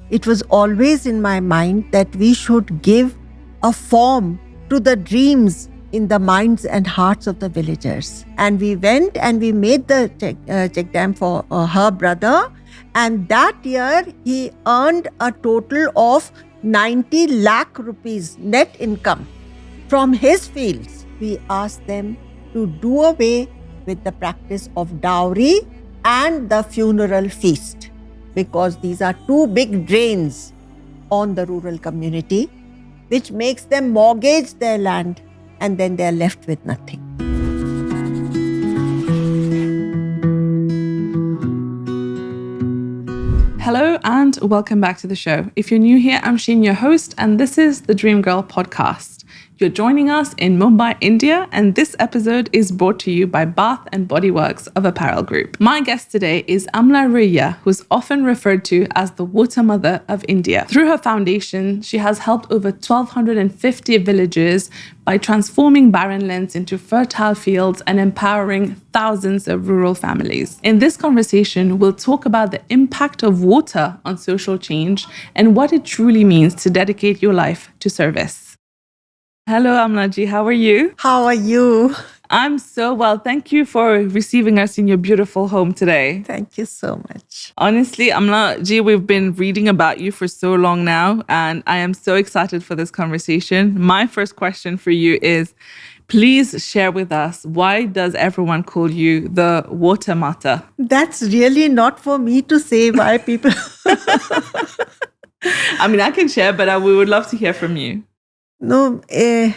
it was always in my mind that we should give a form to the dreams in the minds and hearts of the villagers. And we went and we made the check dam for her brother. And that year, he earned a total of 90 lakh rupees net income from his fields. We asked them to do away with the practice of dowry and the funeral feast, because these are two big drains on the rural community, which makes them mortgage their land and then they are left with nothing. Hello and welcome back to the show. If you're new here, I'm Sheen, your host, and this is the Dream Girl podcast. You're joining us in Mumbai, India, and this episode is brought to you by Bath and Body Works of Apparel Group. My guest today is Amla Raiya, who's often referred to as the water mother of India. Through her foundation, she has helped over 1,250 villages by transforming barren lands into fertile fields and empowering thousands of rural families. In this conversation, we'll talk about the impact of water on social change and what it truly means to dedicate your life to service. Hello, Amlaji. How are you? How are you? I'm so well. Thank you for receiving us in your beautiful home today. Thank you so much. Honestly, Amlaji, we've been reading about you for so long now, and I am so excited for this conversation. My first question for you is, please share with us, why does everyone call you the Water Mata? That's really not for me to say why people... I mean, I can share, but we would love to hear from you. No, in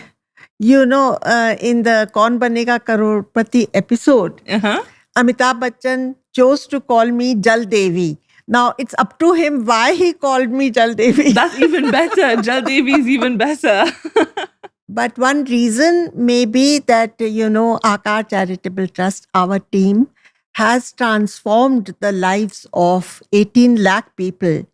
the Kaun Banega Crorepati episode, Amitabh Bachchan chose to call me Jal Devi. Now, it's up to him why he called me Jal Devi. That's even better. Jal Devi is even better. But one reason may be that, Aakar Charitable Trust, our team, has transformed the lives of 18 lakh people.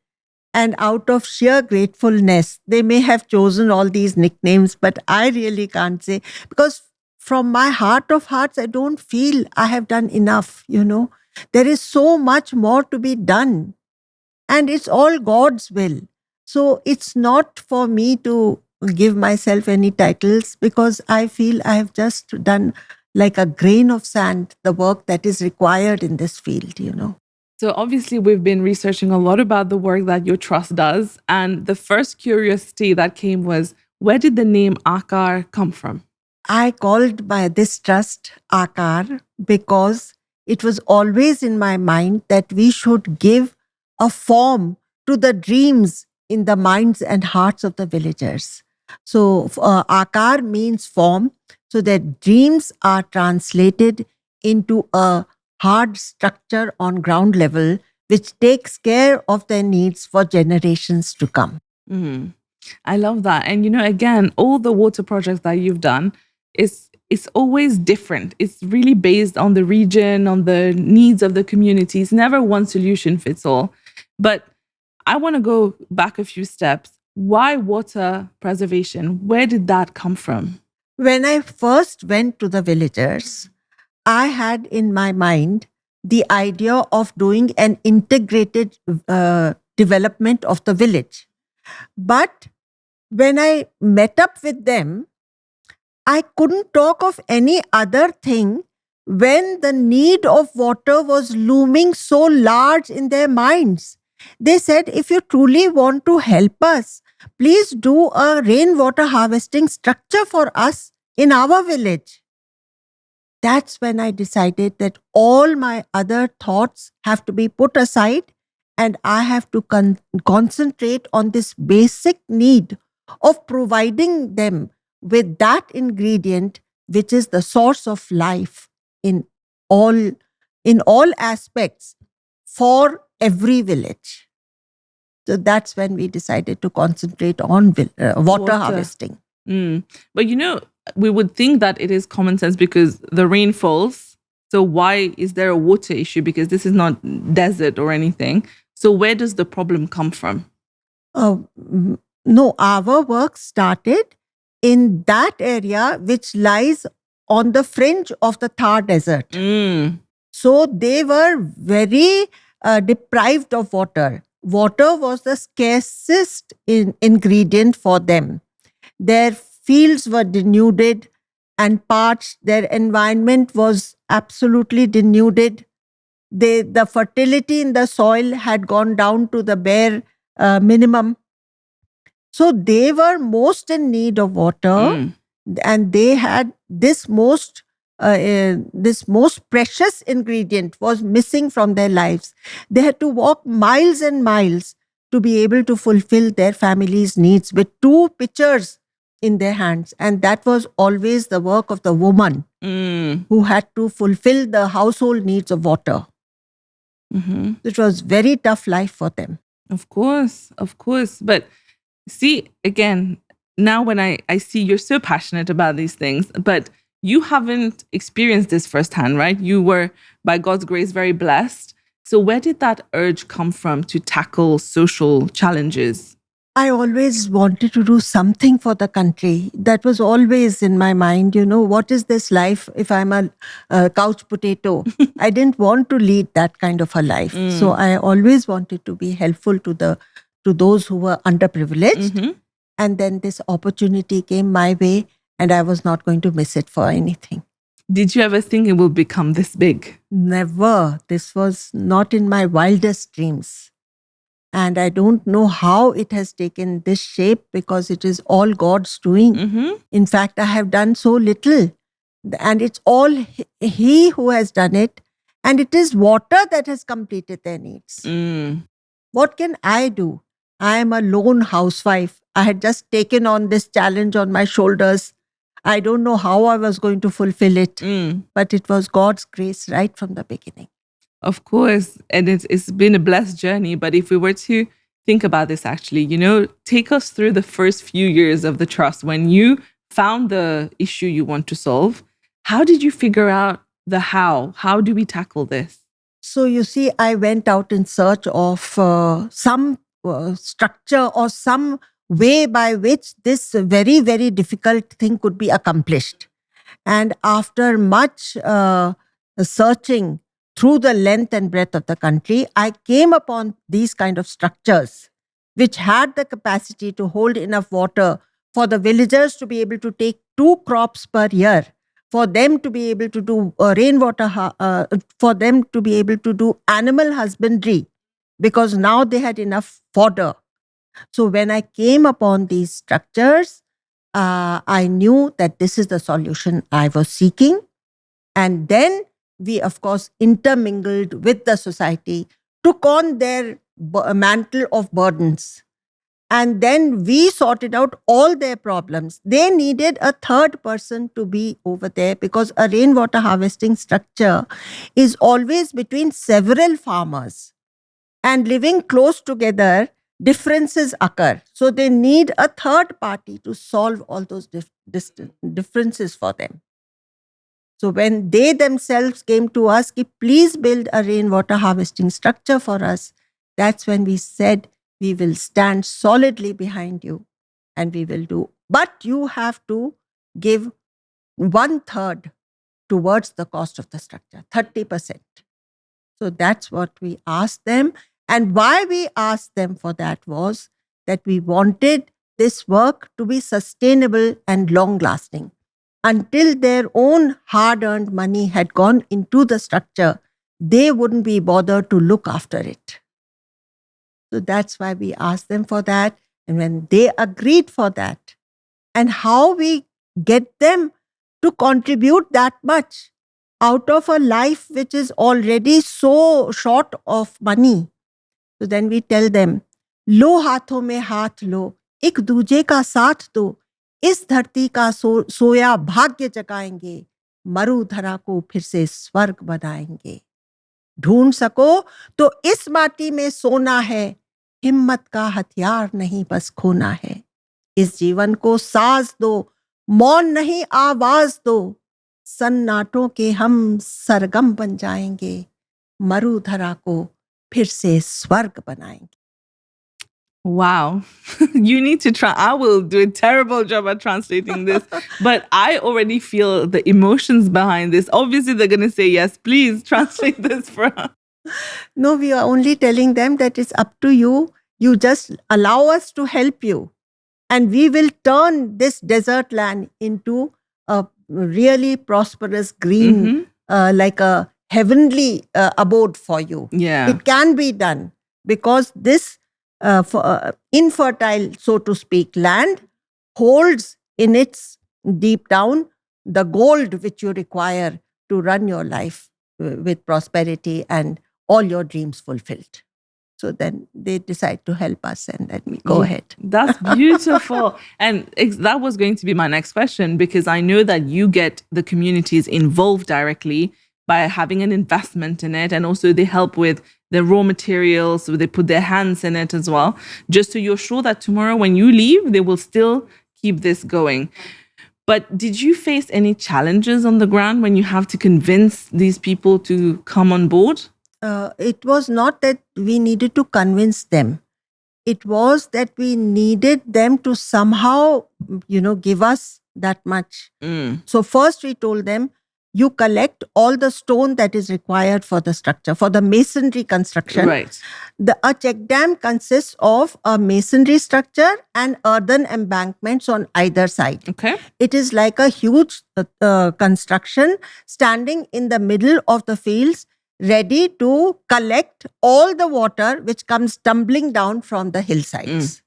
And out of sheer gratefulness, they may have chosen all these nicknames, but I really can't say, because from my heart of hearts, I don't feel I have done enough, There is so much more to be done. And it's all God's will. So it's not for me to give myself any titles, because I feel I have just done like a grain of sand, the work that is required in this field, So obviously we've been researching a lot about the work that your trust does. And the first curiosity that came was, where did the name Aakar come from? I called by this trust Aakar because it was always in my mind that we should give a form to the dreams in the minds and hearts of the villagers. So Aakar means form, so that dreams are translated into a hard structure on ground level, which takes care of their needs for generations to come. Mm-hmm. I love that. And, again, all the water projects that you've done, it's always different. It's really based on the region, on the needs of the community. It's never one solution fits all. But I want to go back a few steps. Why water preservation? Where did that come from? When I first went to the villagers, I had in my mind the idea of doing an integrated development of the village. But when I met up with them, I couldn't talk of any other thing when the need of water was looming so large in their minds. They said, if you truly want to help us, please do a rainwater harvesting structure for us in our village. That's when I decided that all my other thoughts have to be put aside and I have to concentrate on this basic need of providing them with that ingredient, which is the source of life in all aspects for every village. So that's when we decided to concentrate on water harvesting. But we would think that it is common sense because the rain falls. So why is there a water issue? Because this is not desert or anything. So where does the problem come from? No, our work started in that area which lies on the fringe of the Thar Desert. So they were very deprived of water. water was the scarcest ingredient for them. Their fields were denuded and parched. Their environment was absolutely denuded. The fertility in the soil had gone down to the bare minimum. So they were most in need of water, and they had this most precious ingredient was missing from their lives. They had to walk miles and miles to be able to fulfill their family's needs with 2 pitchers in their hands, and that was always the work of the woman who had to fulfill the household needs of water. It was very tough life for them. Of course. But see, again, now when I see you're so passionate about these things, but you haven't experienced this firsthand, right? You were, by God's grace, very blessed. So where did that urge come from to tackle social challenges? I always wanted to do something for the country. That was always in my mind. What is this life if I'm a couch potato? I didn't want to lead that kind of a life. So I always wanted to be helpful to those who were underprivileged. And then this opportunity came my way, and I was not going to miss it for anything. Did you ever think it will become this big? Never. This was not in my wildest dreams. And I don't know how it has taken this shape, because it is all God's doing. In fact, I have done so little. And it's all He who has done it. And it is water that has completed their needs. What can I do? I am a lone housewife. I had just taken on this challenge on my shoulders. I don't know how I was going to fulfill it. But it was God's grace right from the beginning. Of course. And it's been a blessed journey. But if we were to think about this actually, take us through the first few years of the trust. When you found the issue you want to solve, how did you figure out the how? How do we tackle this? So you see, I went out in search of some structure or some way by which this very, very difficult thing could be accomplished. And after much searching through the length and breadth of the country, I came upon these kind of structures which had the capacity to hold enough water for the villagers to be able to take 2 crops per year, for them to be able to do rainwater, for them to be able to do animal husbandry, because now they had enough fodder. So when I came upon these structures, I knew that this is the solution I was seeking. And then we, of course, intermingled with the society, took on their mantle of burdens. And then we sorted out all their problems. They needed a third person to be over there, because a rainwater harvesting structure is always between several farmers. And living close together, differences occur. So they need a third party to solve all those differences for them. So when they themselves came to us, please build a rainwater harvesting structure for us, that's when we said, we will stand solidly behind you and we will do. But you have to give 1/3 towards the cost of the structure, 30%. So that's what we asked them. And why we asked them for that was that we wanted this work to be sustainable and long-lasting. Until their own hard-earned money had gone into the structure, they wouldn't be bothered to look after it. So that's why we asked them for that. And when they agreed for that, and how we get them to contribute that much out of a life which is already so short of money. So then we tell them, लो हाथों में हाथ लो, एक दूजे का साथ दो, इस धरती का सोया भाग्य जगाएंगे, मरुधरा को फिर से स्वर्ग बनाएंगे. ढूंढ सको तो इस माटी में सोना है, हिम्मत का हथियार नहीं बस खोना है. इस जीवन को साज दो, मौन नहीं आवाज दो, सन्नाटों के हम सरगम बन जाएंगे, मरुधरा को फिर से स्वर्ग बनाएंगे. Wow. You need to try. I will do a terrible job at translating this, but I already feel the emotions behind this. Obviously, they're going to say, yes, please translate this for us. No, we are only telling them that it's up to you. You just allow us to help you. And we will turn this desert land into a really prosperous green, Mhm. like a heavenly abode for you. Yeah. It can be done because this infertile, so to speak, land holds in its deep down the gold which you require to run your life with prosperity and all your dreams fulfilled. So then they decide to help us, and then we go Yeah, ahead. that's beautiful. And that was going to be my next question, because I know that you get the communities involved directly by having an investment in it. And also they help with the raw materials. So they put their hands in it as well, just so you're sure that tomorrow when you leave, they will still keep this going. But did you face any challenges on the ground when you have to convince these people to come on board? It was not that we needed to convince them. It was that we needed them to somehow, give us that much. So first we told them, you collect all the stone that is required for the structure, for the masonry construction. Right. A check dam consists of a masonry structure and earthen embankments on either side. Okay. It is like a huge construction standing in the middle of the fields, ready to collect all the water which comes tumbling down from the hillsides.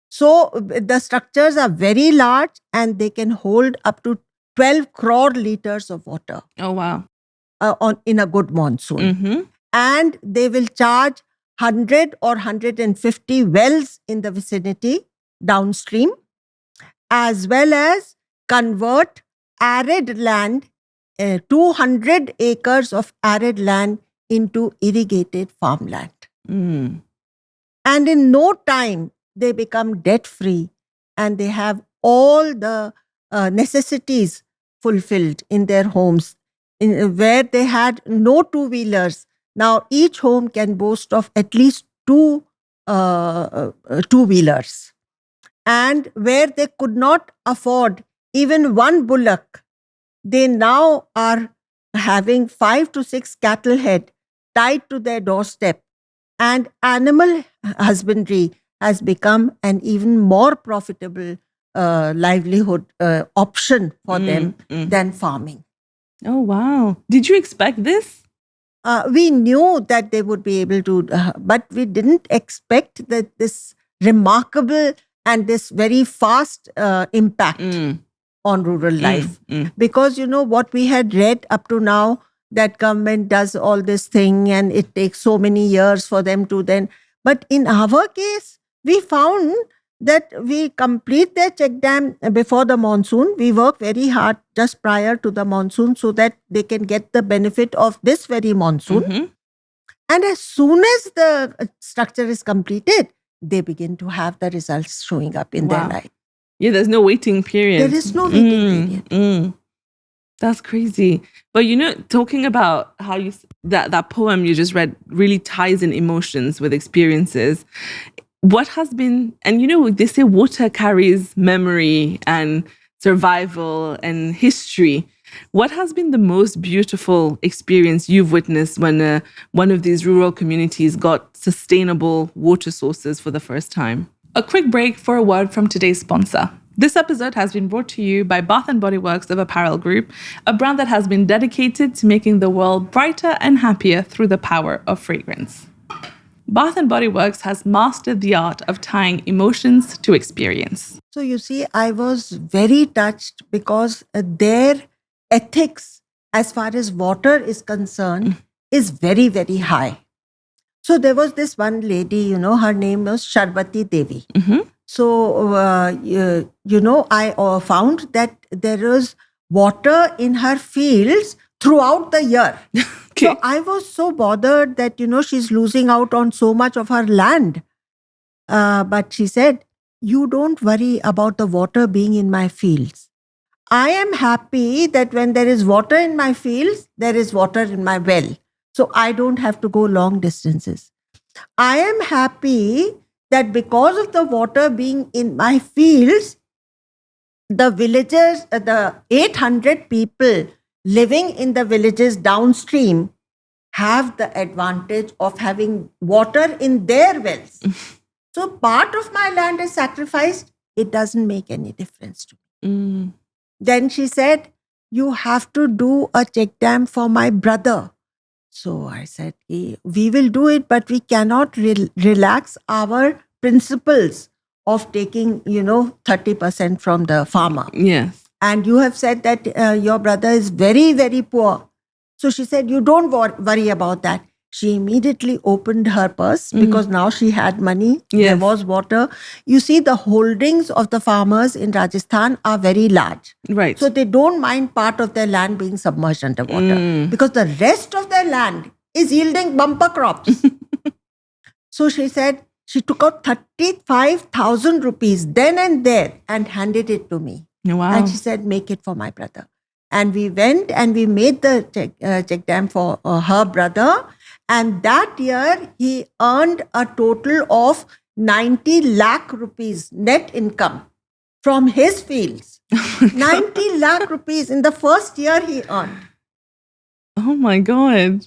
So the structures are very large and they can hold up to 12 crore liters of water. Oh, wow. In a good monsoon. And they will charge 100 or 150 wells in the vicinity downstream, as well as convert arid land, 200 acres of arid land into irrigated farmland. And in no time, they become debt free and they have all the necessities fulfilled in their homes. Where they had no two-wheelers, now each home can boast of at least two two-wheelers. And where they could not afford even one bullock, they now are having 5 to 6 cattle head tied to their doorstep. And animal husbandry has become an even more profitable livelihood option for them than farming. Oh, wow. Did you expect this? We knew that they would be able to, but we didn't expect that this remarkable and this very fast impact on rural life. Because, what we had read up to now, that government does all this thing and it takes so many years for them to then. But in our case, we found that we complete their check dam before the monsoon. We work very hard just prior to the monsoon so that they can get the benefit of this very monsoon. And as soon as the structure is completed, they begin to have the results showing up in their life. Yeah, there's no waiting period. There is no waiting period. That's crazy. But talking about how that poem you just read really ties in emotions with experiences. What has been, and they say water carries memory and survival and history. What has been the most beautiful experience you've witnessed when one of these rural communities got sustainable water sources for the first time? A quick break for a word from today's sponsor. This episode has been brought to you by Bath & Body Works of Apparel Group, a brand that has been dedicated to making the world brighter and happier through the power of fragrance. Bath & Body Works has mastered the art of tying emotions to experience. So you see, I was very touched because their ethics as far as water is concerned is very, very high. So there was this one lady, her name was Sharbati Devi. So, I found that there is water in her fields throughout the year. Okay. So I was so bothered that, she's losing out on so much of her land. But she said, you don't worry about the water being in my fields. I am happy that when there is water in my fields, there is water in my well. So I don't have to go long distances. I am happy that because of the water being in my fields, the villagers, the 800 people living in the villages downstream have the advantage of having water in their wells. So part of my land is sacrificed. It doesn't make any difference to me. Mm. Then she said, you have to do a check dam for my brother. So I said, we will do it, but we cannot relax our principles of taking, 30% from the farmer. Yes. And you have said that your brother is very, very poor. So she said, you don't worry about that. She immediately opened her purse because now she had money. Yes. There was water. You see, the holdings of the farmers in Rajasthan are very large. Right. So they don't mind part of their land being submerged underwater because the rest of their land is yielding bumper crops. So she said, she took out 35,000 rupees then and there and handed it to me. Wow. And she said, make it for my brother. And we went and we made the check dam for her brother. And that year, he earned a total of 90 lakh rupees net income from his fields. 90 lakh rupees in the first year he earned. Oh my God.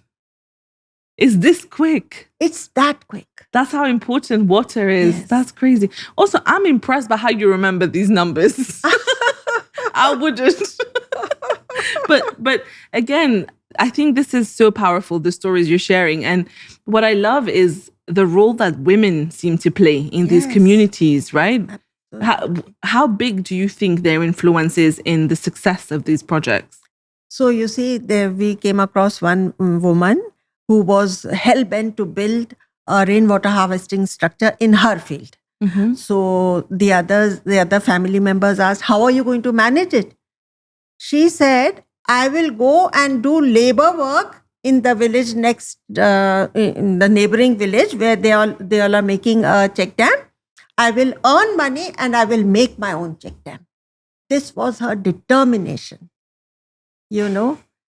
Is this quick? It's that quick. That's how important water is. Yes. That's crazy. Also, I'm impressed by how you remember these numbers. I wouldn't. But again, I think this is so powerful, the stories you're sharing. And what I love is the role that women seem to play in these communities, right? How big do you think their influence is in the success of these projects? So you see, we came across one woman who was hell-bent to build a rainwater harvesting structure in her field. Mm-hmm. So the other family members asked, how are you going to manage it? She said, I will go and do labor work in the village next, in the neighboring village where they all are making a check dam. I will earn money and I will make my own check dam. This was her determination,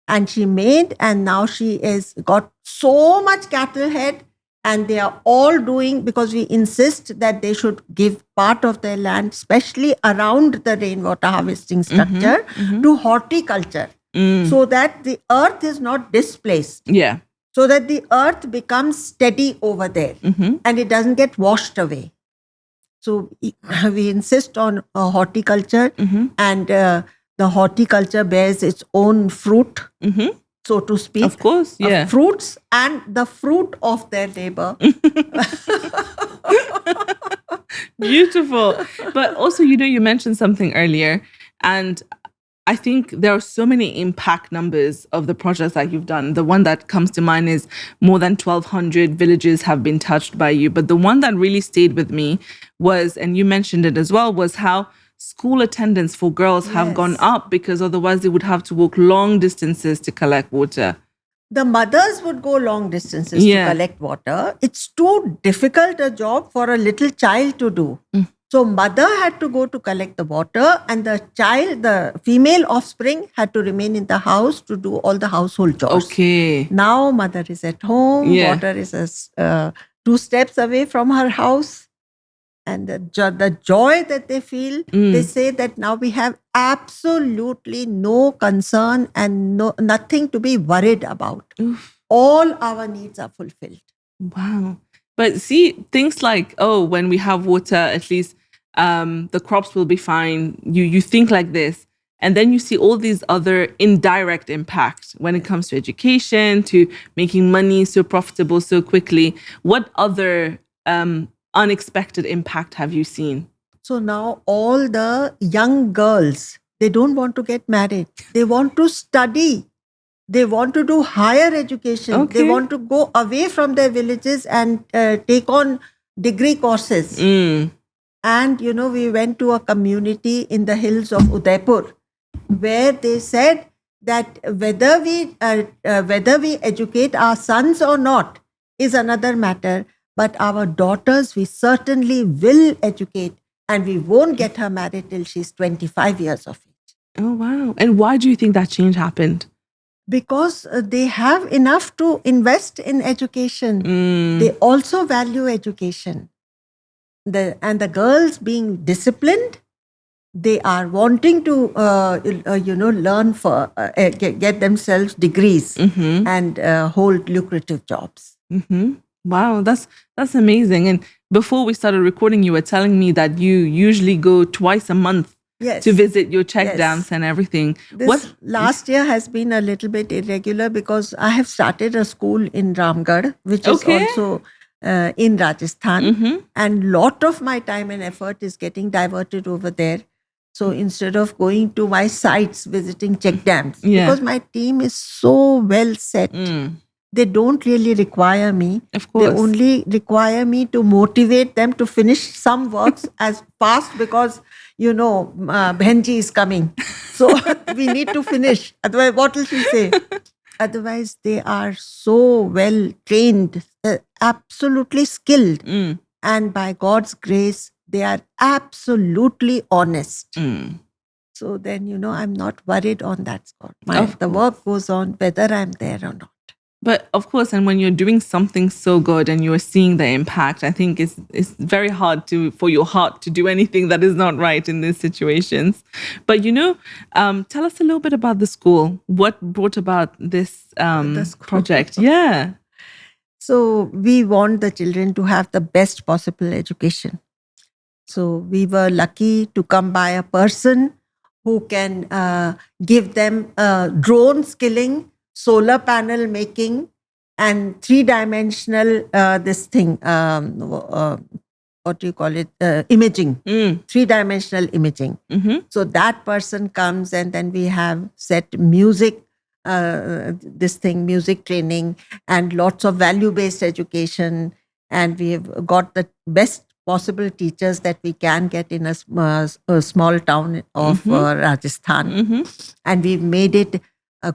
and she made, and now she has got so much cattle head, and they are all doing, because we insist that they should give part of their land, especially around the rainwater harvesting structure, to horticulture, so that the earth is not displaced. Yeah. So that the earth becomes steady over there and it doesn't get washed away. So we insist on horticulture, and the horticulture bears its own fruit, so to speak. Of course, yeah. Fruits and the fruit of their labor. Beautiful. But also, you mentioned something earlier, and I think there are so many impact numbers of the projects that you've done. The one that comes to mind is more than 1,200 villages have been touched by you. But the one that really stayed with me was, and you mentioned it as well, was how school attendance for girls have gone up, because otherwise they would have to walk long distances to collect water. The mothers would go long distances to collect water. It's too difficult a job for a little child to do. So mother had to go to collect the water, and the female offspring had to remain in the house to do all the household chores. Okay. Now mother is at home. Yeah. Water is 2 steps away from her house. And the joy that they feel, they say that now we have absolutely no concern and nothing to be worried about. Oof. All our needs are fulfilled. Wow. But see, things like, when we have water, at least the crops will be fine. You think like this. And then you see all these other indirect impacts when it comes to education, to making money so profitable so quickly. What other unexpected impact have you seen? So now all the young girls, they don't want to get married. They want to study. They want to do higher education. Okay. They want to go away from their villages and take on degree courses. And, we went to a community in the hills of Udaipur where they said that whether we educate our sons or not is another matter. But our daughters, we certainly will educate, and we won't get her married till she's 25 years of age. Oh, wow. And why do you think that change happened? Because they have enough to invest in education. They also value education. And the girls being disciplined, they are wanting to, learn for, get themselves degrees and hold lucrative jobs. Mm-hmm. Wow, that's amazing. And before we started recording, you were telling me that you usually go twice a month Yes. to visit your check Yes. dams and everything. This last year has been a little bit irregular because I have started a school in Ramgarh, which is Okay. also in Rajasthan. Mhm. And lot of my time and effort is getting diverted over there. So instead of going to my sites, visiting check dams, Yeah. because my team is so well set, they don't really require me. Of They course. only require me to motivate them to finish some works as fast because, Bhenji is coming. So we need to finish. Otherwise, what will she say? Otherwise, they are so well trained, absolutely skilled. And by God's grace, they are absolutely honest. So then, I'm not worried on that score. The work goes on whether I'm there or not. But of course, and when you're doing something so good and you're seeing the impact, I think it's very hard for your heart to do anything that is not right in these situations. But tell us a little bit about the school. What brought about this project? Yeah. So we want the children to have the best possible education. So we were lucky to come by a person who can give them drone skilling, solar panel making, and three-dimensional what do you call it? Imaging, three-dimensional imaging. So that person comes and then we have set music, music training and lots of value-based education. And we have got the best possible teachers that we can get in a small town of Rajasthan. And we've made it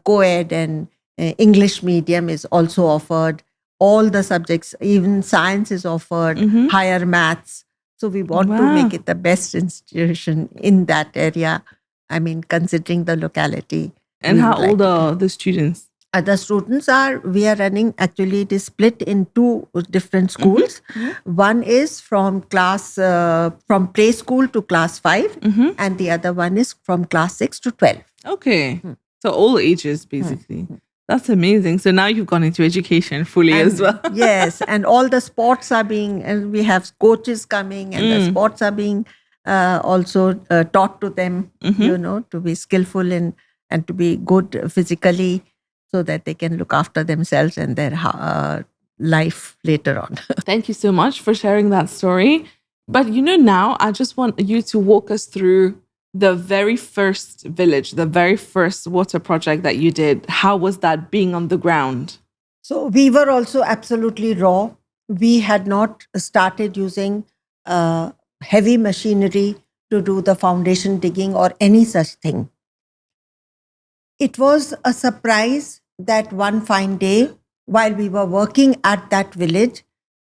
co-ed, and English medium is also offered. All the subjects, even science is offered, higher maths. So we want to make it the best institution in that area. I mean, considering the locality. And how old are the students? The students we are running, actually it is split in two different schools. One is from preschool to class 5, and the other one is from class 6 to 12. Okay. So all ages, basically. That's amazing. So now you've gone into education fully as well. Yes, and all the sports are and we have coaches coming, and the sports are being also taught to them, to be skillful and to be good physically, so that they can look after themselves and their life later on. Thank you so much for sharing that story. But now I just want you to walk us through the very first village, the very first water project that you did. How was that being on the ground? So we were also absolutely raw. We had not started using heavy machinery to do the foundation digging or any such thing. It was a surprise that one fine day, while we were working at that village,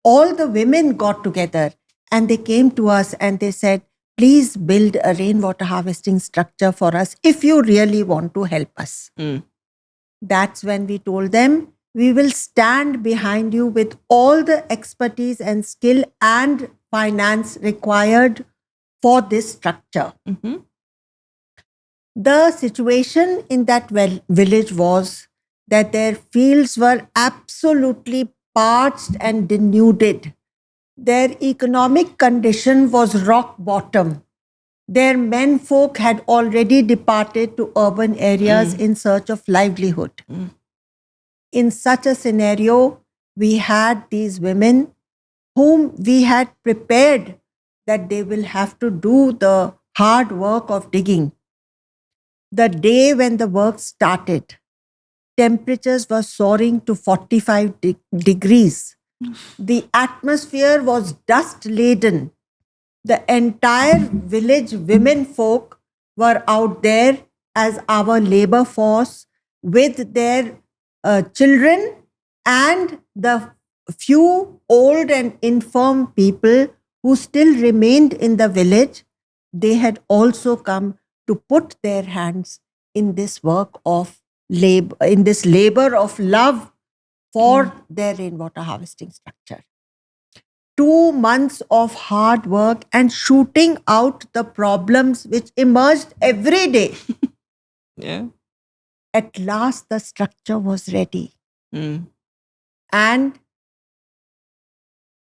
all the women got together and they came to us and they said, please build a rainwater harvesting structure for us if you really want to help us. That's when we told them, we will stand behind you with all the expertise and skill and finance required for this structure. The situation in that village was that their fields were absolutely parched and denuded. Their economic condition was rock bottom. Their menfolk had already departed to urban areas in search of livelihood. In such a scenario, we had these women whom we had prepared that they will have to do the hard work of digging. The day when the work started, temperatures were soaring to 45 degrees. The atmosphere was dust laden. The entire village women folk were out there as our labor force with their children and the few old and infirm people who still remained in the village. They had also come to put their hands in this work of labor, in this labor of love for their rainwater harvesting structure. 2 months of hard work and shooting out the problems which emerged every day. Yeah. At last, the structure was ready. Mm. And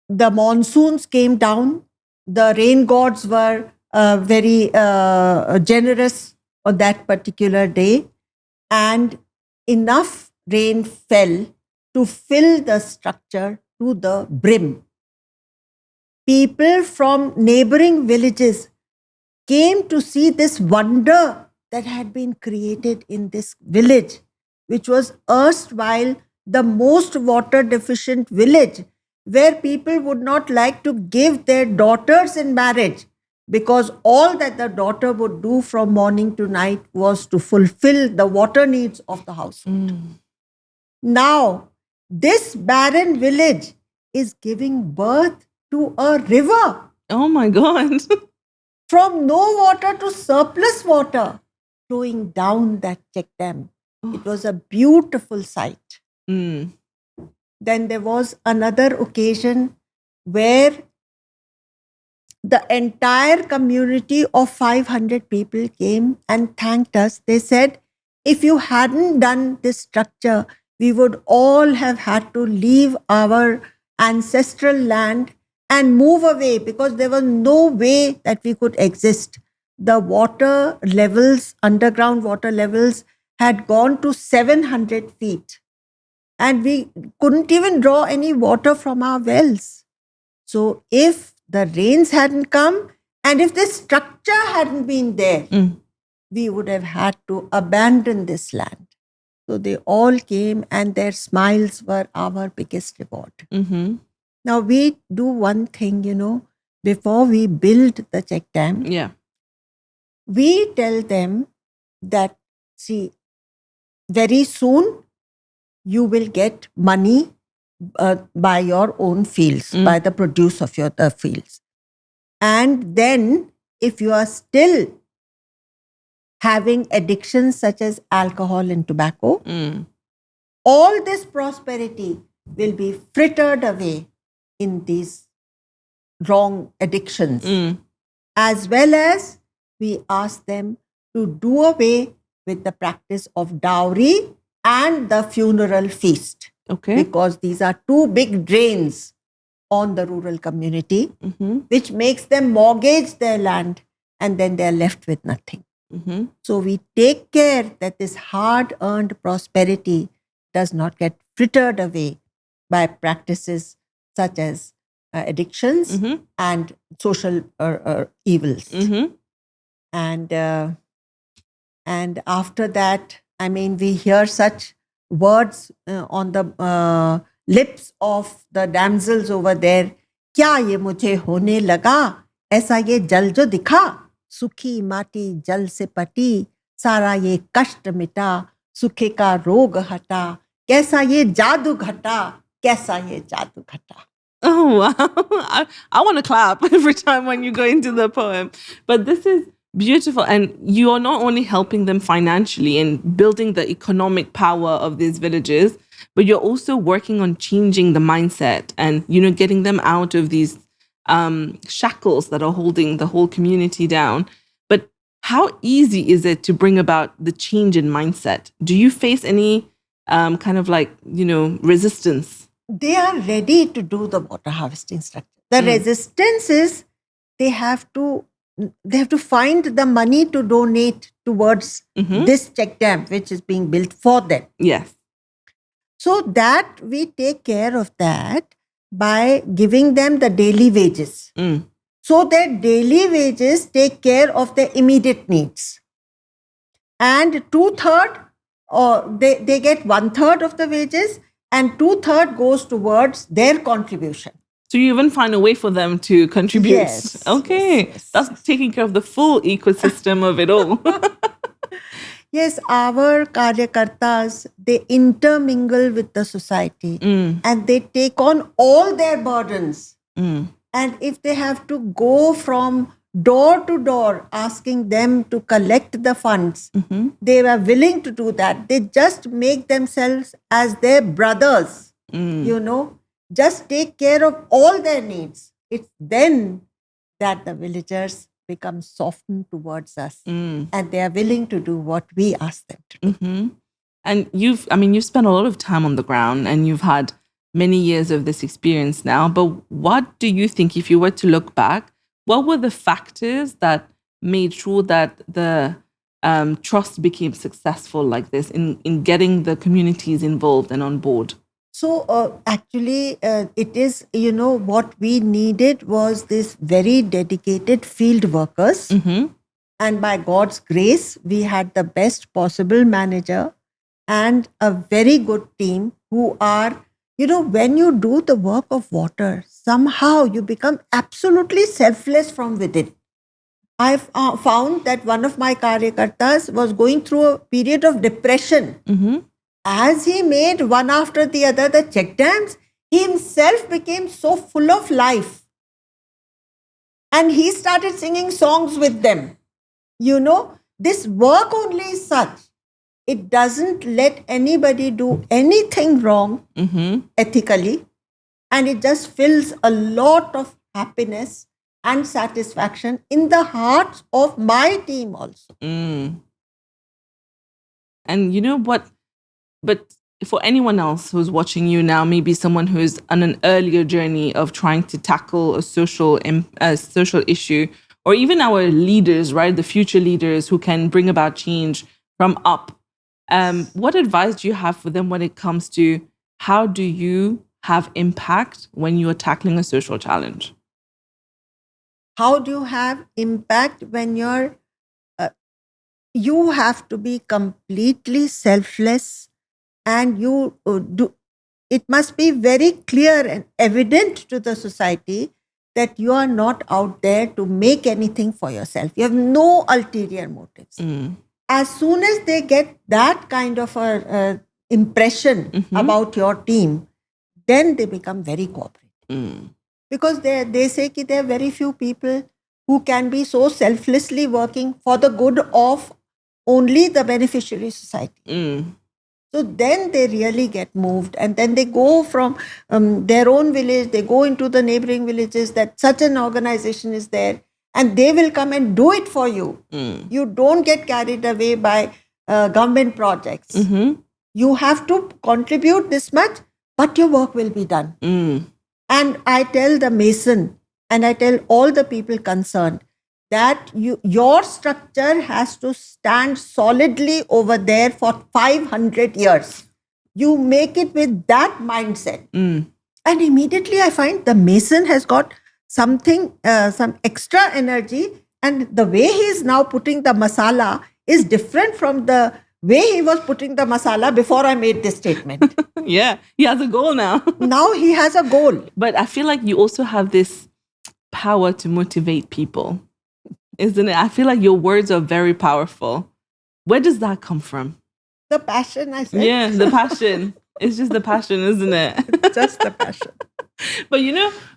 the monsoons came down. The rain gods were very generous on that particular day. And enough rain fell to fill the structure to the brim. People from neighboring villages came to see this wonder that had been created in this village, which was erstwhile the most water deficient village, where people would not like to give their daughters in marriage because all that the daughter would do from morning to night was to fulfill the water needs of the household. Now, this barren village is giving birth to a river Oh my God. from no water to surplus water flowing down that check dam. It was a beautiful sight. Mm. Then there was another occasion where the entire community of 500 people came and thanked us. They said, if you hadn't done this structure, we would all have had to leave our ancestral land and move away because there was no way that we could exist. The water levels, underground water levels, had gone to 700 feet. And we couldn't even draw any water from our wells. So if the rains hadn't come and if this structure hadn't been there, we would have had to abandon this land. So they all came and their smiles were our biggest reward. Mm-hmm. Now we do one thing, before we build the check dam, Yeah. we tell them that, see, very soon you will get money by your own fields, by the produce of your fields. And then if you are still having addictions such as alcohol and tobacco, all this prosperity will be frittered away in these wrong addictions. As well as we ask them to do away with the practice of dowry and the funeral feast. Okay. Because these are two big drains on the rural community, which makes them mortgage their land and then they're left with nothing. So we take care that this hard-earned prosperity does not get frittered away by practices such as addictions and social evils. And after that, I mean, we hear such words on the lips of the damsels over there. क्या ये मुझे होने लगा ऐसा ये जल जो दिखा सुखी माटी जल से पटी सारा ये कष्ट मिटा सुखे का रोग हटा कैसा ये जादू घटा कैसा ये जादू घटा. Oh, wow. I want to clap every time when you go into the poem. But this is beautiful. And you are not only helping them financially and building the economic power of these villages, but you're also working on changing the mindset and, getting them out of these shackles that are holding the whole community down. But how easy is it to bring about the change in mindset? Do you face any resistance? They are ready to do the water harvesting structure. The resistance is they have to find the money to donate towards this check dam, which is being built for them. Yes. So that we take care of that by giving them the daily wages. So their daily wages take care of their immediate needs. And 2/3, or they get 1/3 of the wages, and 2/3 goes towards their contribution. So you even find a way for them to contribute. Yes. Okay. Yes. That's taking care of the full ecosystem of it all. Yes, our karyakartas, they intermingle with the society and they take on all their burdens. And if they have to go from door to door asking them to collect the funds, they were willing to do that. They just make themselves as their brothers, just take care of all their needs, it's then that the villagers become softened towards us and they are willing to do what we ask them to do. Mm-hmm. And you've spent a lot of time on the ground and you've had many years of this experience now. But what do you think, if you were to look back, what were the factors that made sure that the trust became successful like this in getting the communities involved and on board? So actually, it is, what we needed was this very dedicated field workers. Mm-hmm. And by God's grace, we had the best possible manager and a very good team who are, when you do the work of water, somehow you become absolutely selfless from within. I've found that one of my karyakartas was going through a period of depression. Mm-hmm. As he made one after the other the check dams, he himself became so full of life. And he started singing songs with them. This work only is such. It doesn't let anybody do anything wrong ethically. And it just fills a lot of happiness and satisfaction in the hearts of my team also. And you know what? But for anyone else who's watching you now, maybe someone who's on an earlier journey of trying to tackle a social issue, or even our leaders, right, the future leaders who can bring about change from up, what advice do you have for them when it comes to how do you have impact when you are tackling a social challenge? How do you have impact when you have to be completely selfless, and you do, it must be very clear and evident to the society that you are not out there to make anything for yourself. You have no ulterior motives. As soon as they get that kind of a impression about your team, then they become very cooperative. Because they say that there are very few people who can be so selflessly working for the good of only the beneficiary society. So then they really get moved, and then they go from their own village, they go into the neighboring villages that such an organization is there, and they will come and do it for you. You don't get carried away by government projects. You have to contribute this much, but your work will be done. And I tell the mason, and I tell all the people concerned, that your structure has to stand solidly over there for 500 years. You make it with that mindset. And immediately I find the mason has got something, some extra energy, and the way he is now putting the masala is different from the way he was putting the masala before I made this statement. Yeah, he has a goal now. Now he has a goal. But I feel like you also have this power to motivate people, isn't it? I feel like your words are very powerful. Where does that come from? The passion, I said. Yeah, the passion. It's just the passion, isn't it? Just the passion. But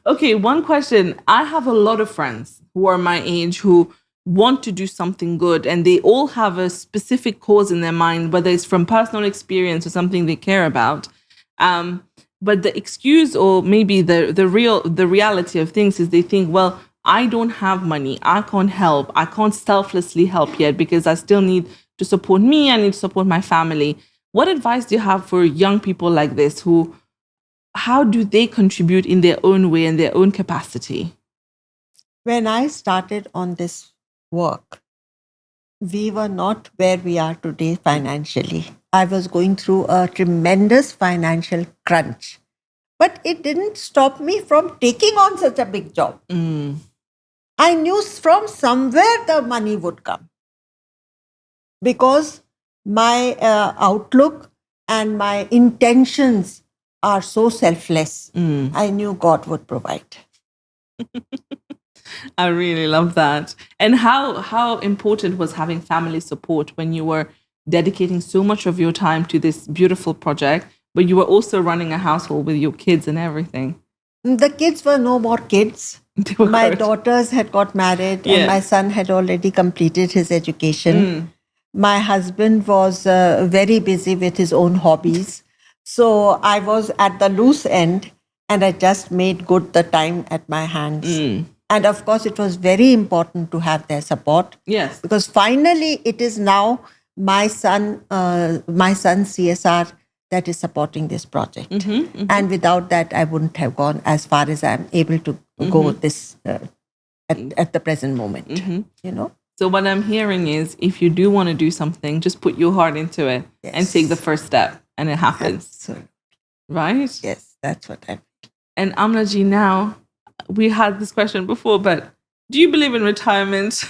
okay, one question. I have a lot of friends who are my age who want to do something good, and they all have a specific cause in their mind, whether it's from personal experience or something they care about. But the excuse, or maybe the reality of things, is they think, well, I don't have money, I can't help, I can't selflessly help yet because I still need to support me, I need to support my family. What advice do you have for young people like this how do they contribute in their own way and their own capacity? When I started on this work, we were not where we are today financially. I was going through a tremendous financial crunch, but it didn't stop me from taking on such a big job. I knew from somewhere the money would come, because my outlook and my intentions are so selfless. I knew God would provide. I really love that. And how important was having family support when you were dedicating so much of your time to this beautiful project, but you were also running a household with your kids and everything? The kids were no more kids. My daughters had got married, and my son had already completed his education. My husband was very busy with his own hobbies. So I was at the loose end, and I just made good the time at my hands. And of course, it was very important to have their support. Yes. Because finally, it is now my son CSR that is supporting this project. And without that, I wouldn't have gone as far as I'm able to go this at the present moment. You know. So what I'm hearing is, if you do want to do something, just put your heart into it and take the first step, and it happens. Absolutely. Right? Yes, that's what I. And Amlaji, now we had this question before, but do you believe in retirement?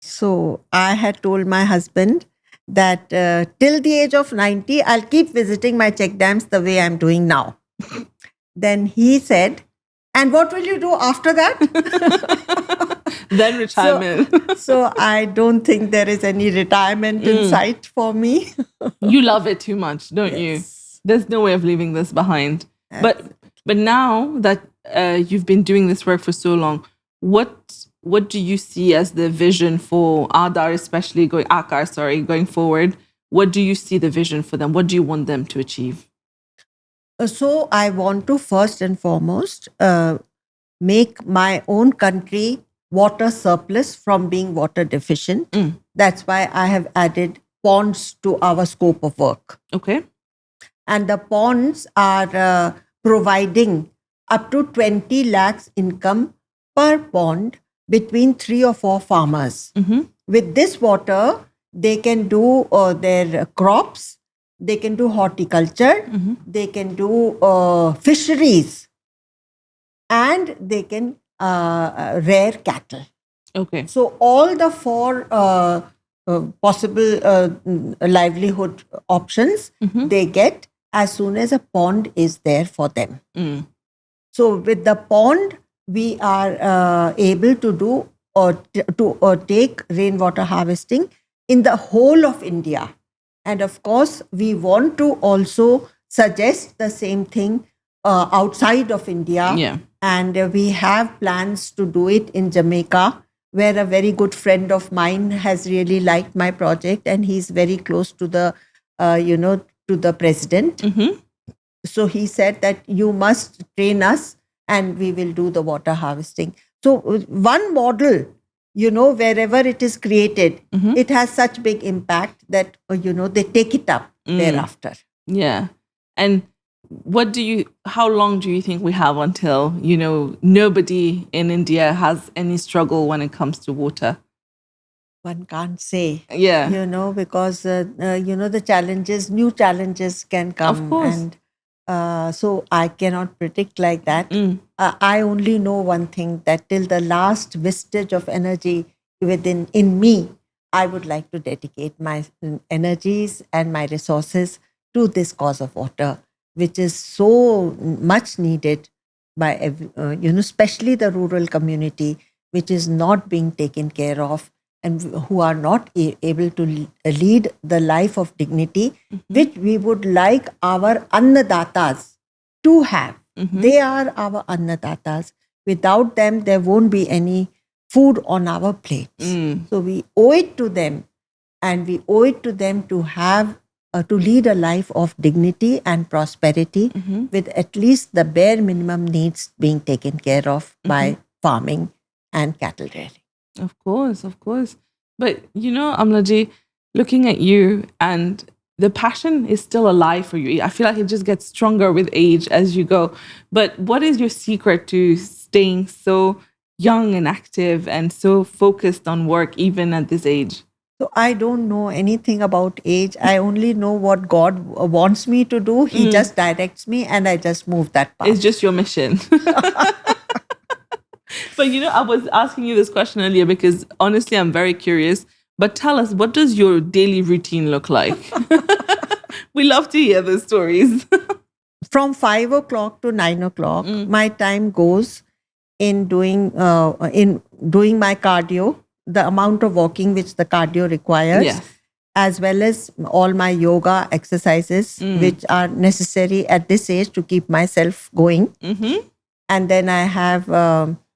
So I had told my husband that till the age of 90, I'll keep visiting my check dams the way I'm doing now. Then he said, and what will you do after that? Then retirement. So I don't think there is any retirement in sight for me. You love it too much, don't you? There's no way of leaving this behind. But now that you've been doing this work for so long, what do you see as the vision for Aadhar, especially going forward? What do you see the vision for them? What do you want them to achieve? So I want to first and foremost make my own country water surplus from being water deficient. That's why I have added ponds to our scope of work. Okay. And the ponds are providing up to 20 lakhs income per pond between 3 or 4 farmers. With this water, they can do their crops, they can do horticulture, they can do fisheries, and they can rear cattle. Okay. So all the 4 possible livelihood options they get as soon as a pond is there for them. So with the pond, we are able to do or take rainwater harvesting in the whole of India. And of course, we want to also suggest the same thing outside of India. Yeah. And we have plans to do it in Jamaica, where a very good friend of mine has really liked my project, and he's very close to the, to the president. So he said that you must train us and we will do the water harvesting. So one model, wherever it is created, it has such big impact that, they take it up thereafter. Yeah. And how long do you think we have until, nobody in India has any struggle when it comes to water? One can't say. Yeah. Because, the new challenges can come. Of course. And so I cannot predict like that. I only know one thing, that till the last vestige of energy in me, I would like to dedicate my energies and my resources to this cause of water, which is so much needed by, especially the rural community, which is not being taken care of and who are not able to lead the life of dignity, which we would like our annadatas to have. They are our annadatas. Without them, there won't be any food on our plates. So we owe it to them, and we owe it to them to have to lead a life of dignity and prosperity with at least the bare minimum needs being taken care of by farming and cattle rearing. Of course. But, Amlaji, looking at you, and the passion is still alive for you. I feel like it just gets stronger with age as you go. But what is your secret to staying so young and active and so focused on work even at this age? So I don't know anything about age. I only know what God wants me to do. He just directs me and I just move that path. It's just your mission. But, I was asking you this question earlier because honestly, I'm very curious. But tell us, what does your daily routine look like? We love to hear those stories. From 5 o'clock to 9 o'clock, my time goes in doing my cardio, the amount of walking which the cardio requires, as well as all my yoga exercises, which are necessary at this age to keep myself going. And then I have,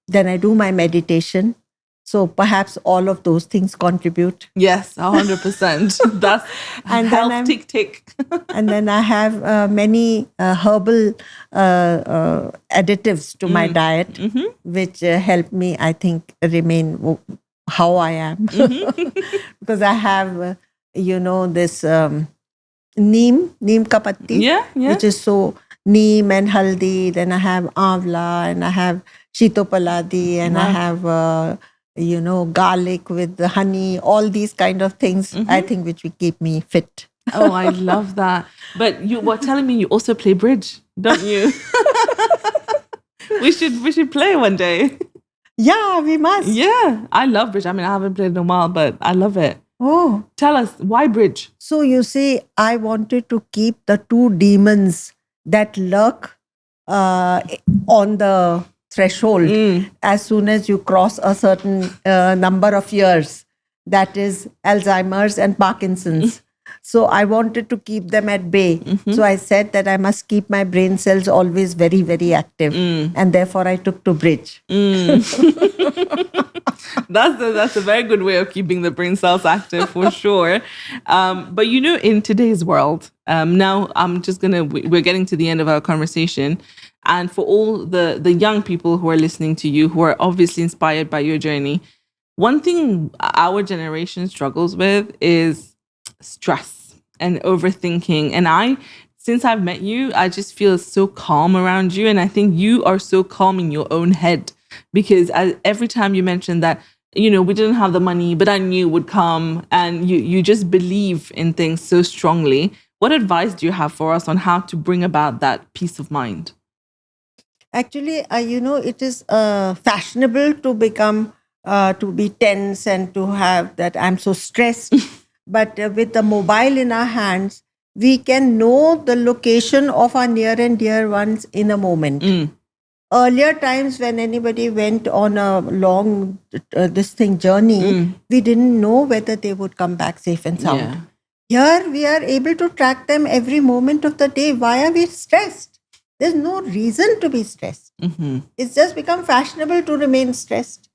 then I do my meditation. So perhaps all of those things contribute. Yes, 100%. That's And then health I'm tick tick. and then I have many herbal additives to my diet, which help me, I think, remain how I am. Because I have, this neem ka patti, Yeah, yeah. which is so neem and haldi. Then I have avla, and I have shitopaladi, and I have, garlic with the honey. All these kind of things, I think, which will keep me fit. Oh, I love that. But you were telling me you also play bridge, don't you? we should play one day. Yeah, we must. Yeah, I love bridge. I mean, I haven't played in a while, but I love it. Oh. Tell us, why bridge? So you see, I wanted to keep the two demons that lurk on the threshold as soon as you cross a certain number of years. That is Alzheimer's and Parkinson's. So I wanted to keep them at bay. So I said that I must keep my brain cells always very, very active. And therefore I took to bridge. That's a very good way of keeping the brain cells active for sure. But in today's world, now we're getting to the end of our conversation. And for all the young people who are listening to you, who are obviously inspired by your journey, one thing our generation struggles with is stress and overthinking. And since I've met you, I just feel so calm around you. And I think you are so calm in your own head, because every time you mentioned that, we didn't have the money, but I knew it would come, and you just believe in things so strongly. What advice do you have for us on how to bring about that peace of mind? Actually, it is fashionable to become, to be tense and to have that I'm so stressed. But with the mobile in our hands, we can know the location of our near and dear ones in a moment. Earlier times, when anybody went on a long journey, we didn't know whether they would come back safe and sound. Yeah. Here, we are able to track them every moment of the day. Why are we stressed? There's no reason to be stressed. It's just become fashionable to remain stressed.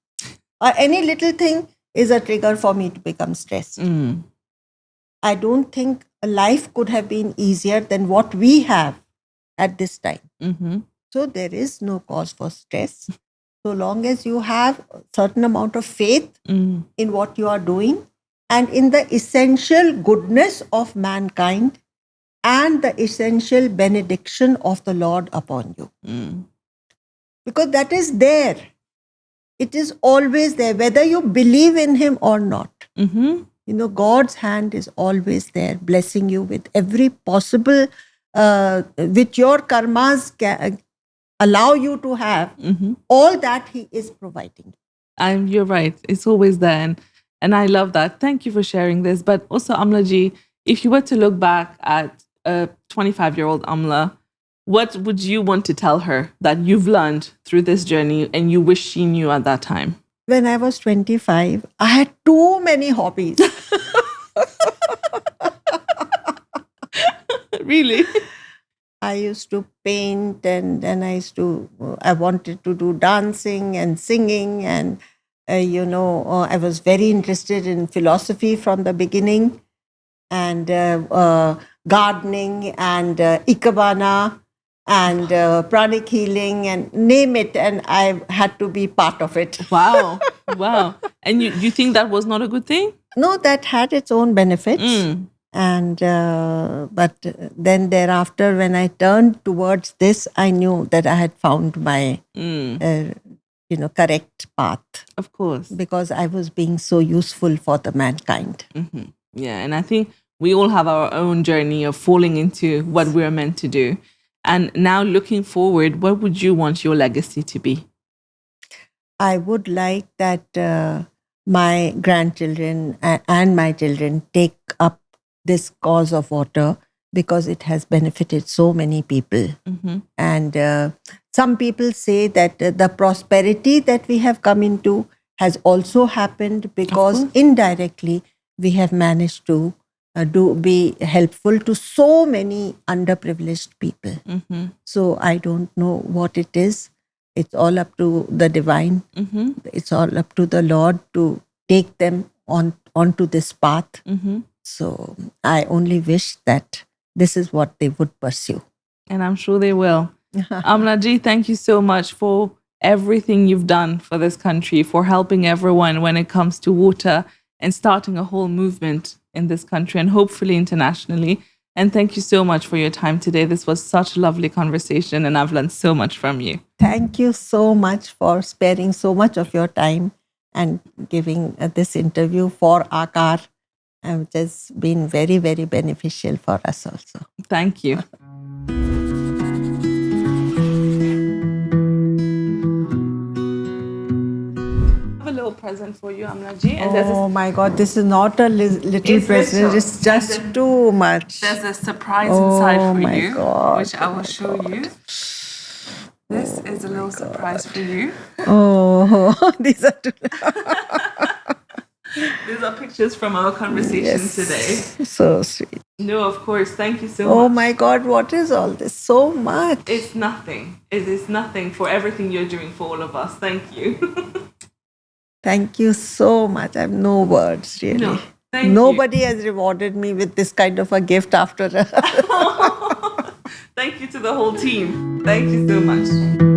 Any little thing is a trigger for me to become stressed. I don't think life could have been easier than what we have at this time. So there is no cause for stress. So long as you have a certain amount of faith in what you are doing and in the essential goodness of mankind and the essential benediction of the Lord upon you. Because that is there. It is always there, whether you believe in Him or not. God's hand is always there, blessing you with every possible, which your karmas allow you to have. All that He is providing. You're right. It's always there. And I love that. Thank you for sharing this. But also, Amla ji, if you were to look back at a 25-year-old Amla, what would you want to tell her that you've learned through this journey and you wish she knew at that time? When I was 25, I had too many hobbies. Really? I used to paint, and then I wanted to do dancing and singing. And, I was very interested in philosophy from the beginning, and gardening and ikebana and pranic healing, and name it. And I had to be part of it. Wow. And you think that was not a good thing? No, that had its own benefits. And but then thereafter, when I turned towards this, I knew that I had found my correct path. Of course, because I was being so useful for the mankind. Yeah, and I think we all have our own journey of falling into what we're meant to do. And now, looking forward, what would you want your legacy to be? I would like that my grandchildren and my children take up this cause of water, because it has benefited so many people. And some people say that the prosperity that we have come into has also happened because indirectly we have managed to be helpful to so many underprivileged people. So I don't know what it is, It's all up to the divine. It's all up to the Lord to take them onto this path. So I only wish that this is what they would pursue. And I'm sure they will. Amna ji, thank you so much for everything you've done for this country, for helping everyone when it comes to water and starting a whole movement in this country and hopefully internationally. And thank you so much for your time today. This was such a lovely conversation and I've learned so much from you. Thank you so much for sparing so much of your time and giving this interview for Aakar, which has been very, very beneficial for us also. Thank you. A little present for you, Amna ji. And Oh my God, this is not a little It's present, little. it's just too much. there's a surprise inside Oh for my you, God, which I will show you. This is a little surprise for you. Oh, these are too. These are pictures from our conversation today. So sweet. No, of course. Thank you so Oh much. my God, what is all this? So much. It's nothing. It is nothing for everything you're doing for all of us. Thank you. Thank you so much. I have no words, really. No, thank you. Nobody has rewarded me with this kind of a gift after. Thank you to the whole team. Thank you so much.